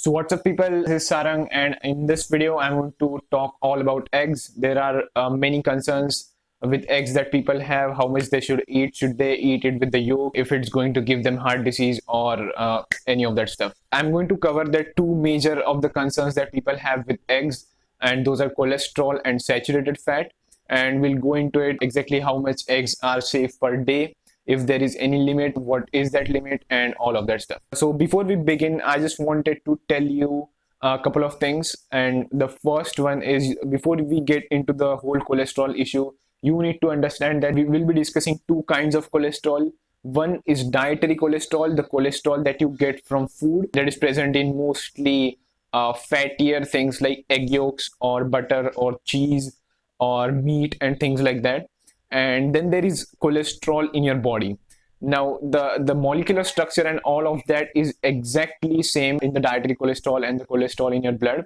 So what's up people, this is Sarang, and in this video I'm going to talk all about eggs. There are many concerns with eggs that people have, how much they should they eat it with the yolk, if it's going to give them heart disease or any of that stuff. I'm going to cover the two major of the concerns that people have with eggs, and those are cholesterol and saturated fat, and we'll go into it exactly how much eggs are safe per day, if there is any limit, what is that limit, and all of that stuff. So before we begin, I just wanted to tell you a couple of things. And the first one is, before we get into the whole cholesterol issue, you need to understand that we will be discussing two kinds of cholesterol. One is dietary cholesterol, the cholesterol that you get from food, that is present in mostly fattier things like egg yolks or butter or cheese or meat and things like that. And then there is cholesterol in your body. Now the molecular structure and all of that is exactly same in the dietary cholesterol and the cholesterol in your blood,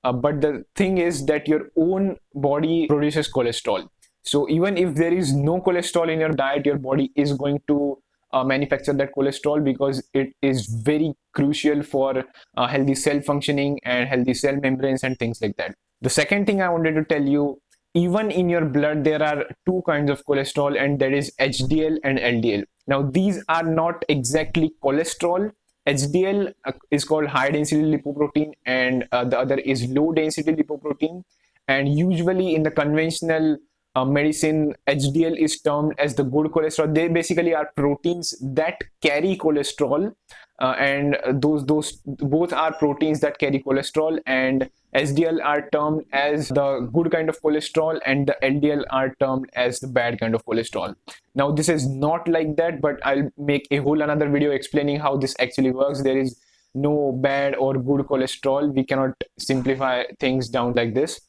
but the thing is that your own body produces cholesterol. So even if there is no cholesterol in your diet, your body is going to manufacture that cholesterol, because it is very crucial for healthy cell functioning and healthy cell membranes and things like that. The second thing I wanted to tell you, even in your blood there are two kinds of cholesterol, and that is HDL and LDL. Now these are not exactly cholesterol. HDL is called high density lipoprotein, and the other is low density lipoprotein. And usually in the conventional medicine, HDL is termed as the good cholesterol. They basically are proteins that carry cholesterol, and those both are proteins that carry cholesterol, and HDL are termed as the good kind of cholesterol, and the LDL are termed as the bad kind of cholesterol. Now this is not like that, but I'll make a whole another video explaining how this actually works. There is no bad or good cholesterol. We cannot simplify things down like this.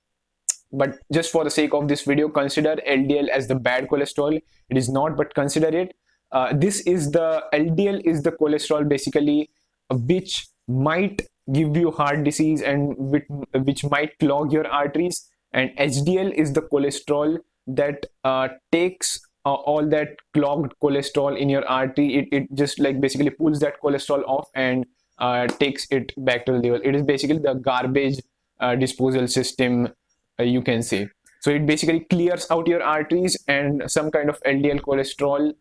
But just for the sake of this video, consider LDL as the bad cholesterol. It is not, but consider it. This is the LDL is the cholesterol basically, which might give you heart disease and which might clog your arteries. And HDL is the cholesterol that takes all that clogged cholesterol in your artery. It just like basically pulls that cholesterol off and takes it back to the liver. It is basically the garbage disposal system, you can say. So it basically clears out your arteries, and some kind of LDL cholesterol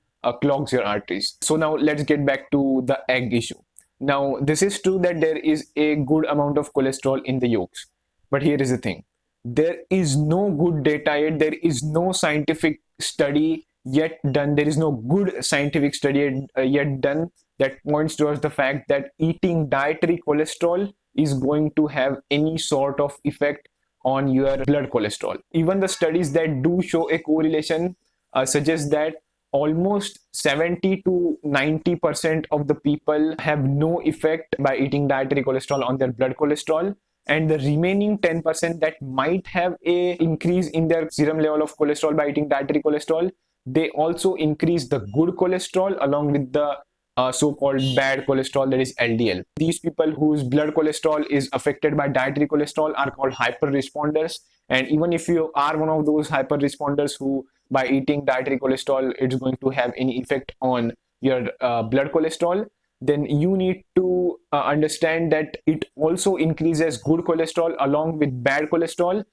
clogs your arteries. So now let's get back to the egg issue. Now this is true that there is a good amount of cholesterol in the yolks, but here is the thing: there is no good data yet. There is no scientific study yet done. There is no good scientific study yet done that points towards the fact that eating dietary cholesterol is going to have any sort of effect on your blood cholesterol. Even the studies that do show a correlation suggest that almost 70 to 90% of the people have no effect by eating dietary cholesterol on their blood cholesterol, and the remaining 10% that might have a increase in their serum level of cholesterol by eating dietary cholesterol, they also increase the good cholesterol along with the so-called bad cholesterol, that is LDL. These people whose blood cholesterol is affected by dietary cholesterol are called hyper responders. And even if you are one of those hyper responders who by eating dietary cholesterol it's going to have any effect on your blood cholesterol, then you need to understand that it also increases good cholesterol along with bad cholesterol.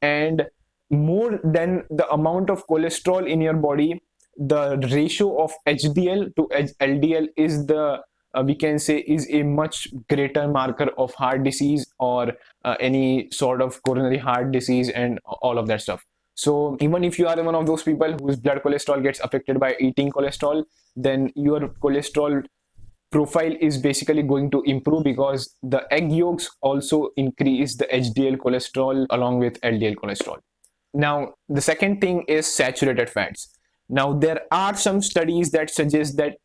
And more than the amount of cholesterol in your body, the ratio of HDL to LDL is the we can say is a much greater marker of heart disease or any sort of coronary heart disease and all of that stuff. So even if you are one of those people whose blood cholesterol gets affected by eating cholesterol, then your cholesterol profile is basically going to improve, because the egg yolks also increase the HDL cholesterol along with LDL cholesterol. Now the second thing is saturated fats. Now there are some studies that suggest that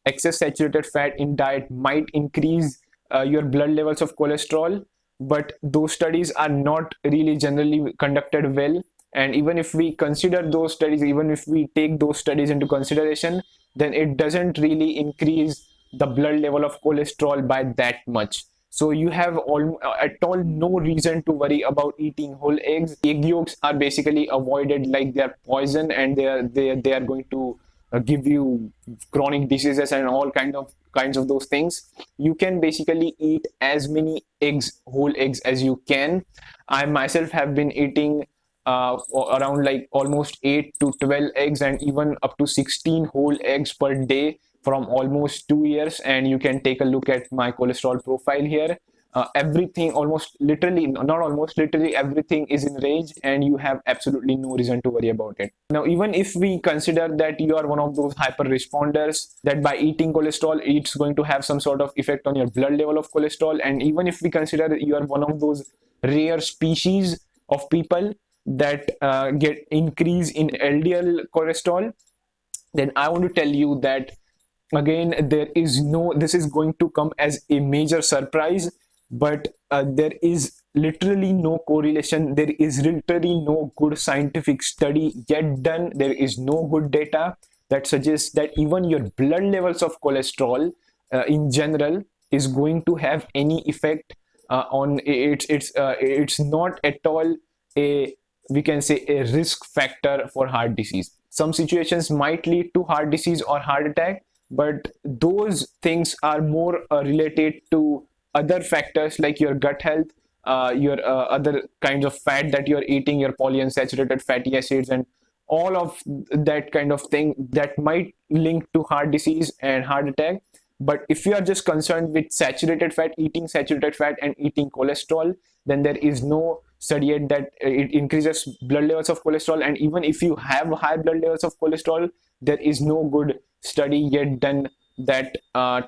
excess saturated fat in diet might increase your blood levels of cholesterol, but those studies are not really generally conducted well. And even if we consider those studies, even if we take those studies into consideration, then it doesn't really increase the blood level of cholesterol by that much. So you have at all no reason to worry about eating whole eggs. Egg yolks are basically avoided like they are poison, and they are going to give you chronic diseases and all kinds of those things. You can basically eat as many eggs, whole eggs, as you can. I myself have been eating around like almost 8 to 12 eggs and even up to 16 whole eggs per day from almost 2 years. And you can take a look at my cholesterol profile here. Everything, almost literally, not almost literally, everything is in range, and you have absolutely no reason to worry about it. Now, even if we consider that you are one of those hyper responders, that by eating cholesterol, it's going to have some sort of effect on your blood level of cholesterol, and even if we consider that you are one of those rare species of people that get increase in LDL cholesterol, then I want to tell you that again, this is going to come as a major surprise, but there is literally no correlation. There is literally no good scientific study yet done. There is no good data that suggests that even your blood levels of cholesterol in general is going to have any effect on it. It's not at all a, we can say, a risk factor for heart disease. Some situations might lead to heart disease or heart attack, but those things are more related to other factors like your gut health, your other kinds of fat that you're eating, your polyunsaturated fatty acids, and all of that kind of thing that might link to heart disease and heart attack. But if you are just concerned with saturated fat, eating saturated fat and eating cholesterol, then there is no study yet that it increases blood levels of cholesterol. And even if you have high blood levels of cholesterol, there is no good study yet done that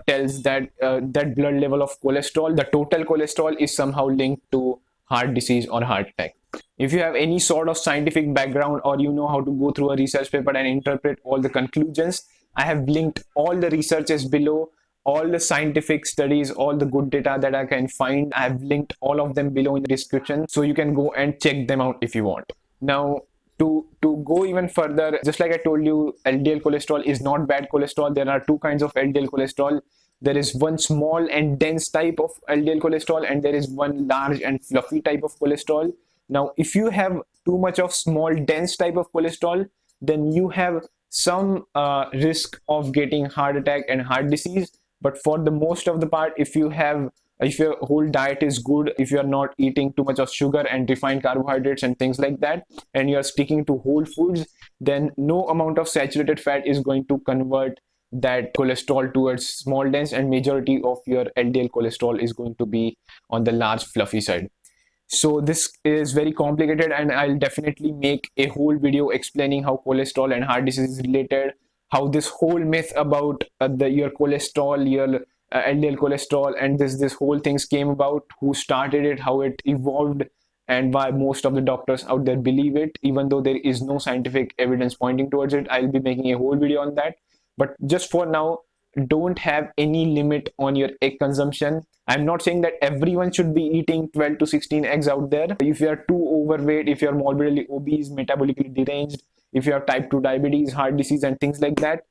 tells that that blood level of cholesterol, the total cholesterol, is somehow linked to heart disease or heart attack. If you have any sort of scientific background, or you know how to go through a research paper and interpret all the conclusions, I have linked all the researches below, all the scientific studies, all the good data that I can find. I have linked all of them below in the description, so you can go and check them out if you want. Now, to go even further, just like I told you, LDL cholesterol is not bad cholesterol. There are two kinds of LDL cholesterol. There is one small and dense type of LDL cholesterol, and there is one large and fluffy type of cholesterol. Now, if you have too much of small dense type of cholesterol, then you have some risk of getting heart attack and heart disease. But for the most of the part, if your whole diet is good, if you are not eating too much of sugar and refined carbohydrates and things like that, and you are sticking to whole foods, then no amount of saturated fat is going to convert that cholesterol towards small dense, and majority of your LDL cholesterol is going to be on the large fluffy side. So this is very complicated, and I'll definitely make a whole video explaining how cholesterol and heart disease is related, how this whole myth about your cholesterol, your LDL cholesterol, and this whole things came about, who started it, how it evolved, and why most of the doctors out there believe it, even though there is no scientific evidence pointing towards it. I'll be making a whole video on that. But just for now, don't have any limit on your egg consumption. I'm not saying that everyone should be eating 12 to 16 eggs out there. If you are too overweight, if you're morbidly obese, metabolically deranged, if you have type 2 diabetes, heart disease, and things like that,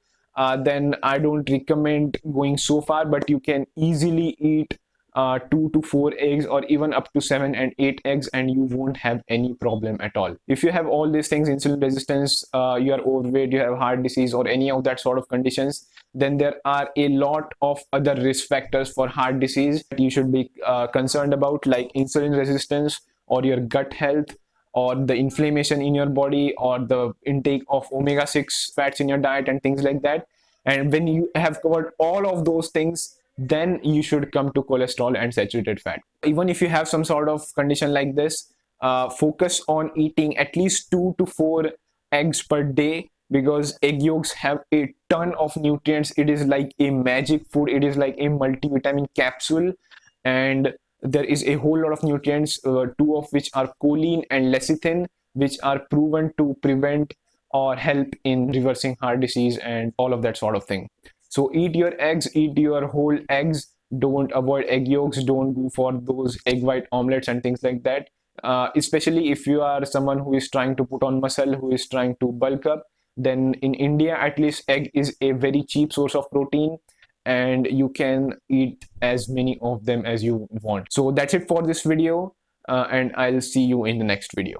then I don't recommend going so far. But you can easily eat 2 to 4 eggs, or even up to 7 and 8 eggs, and you won't have any problem at all. If you have all these things, insulin resistance, you are overweight, you have heart disease, or any of that sort of conditions, then there are a lot of other risk factors for heart disease that you should be concerned about, like insulin resistance, or your gut health, or the inflammation in your body, or the intake of omega-6 fats in your diet, and things like that. And when you have covered all of those things, then you should come to cholesterol and saturated fat. Even if you have some sort of condition like this, focus on eating at least 2 to 4 eggs per day, because egg yolks have a ton of nutrients. It is like a magic food. It is like a multivitamin capsule, and there is a whole lot of nutrients, two of which are choline and lecithin, which are proven to prevent or help in reversing heart disease and all of that sort of thing. So eat your eggs, eat your whole eggs. Don't avoid egg yolks. Don't go for those egg white omelets and things like that. Especially if you are someone who is trying to put on muscle, who is trying to bulk up, then in India, at least, egg is a very cheap source of protein, and you can eat as many of them as you want. So that's it for this video, and I'll see you in the next video.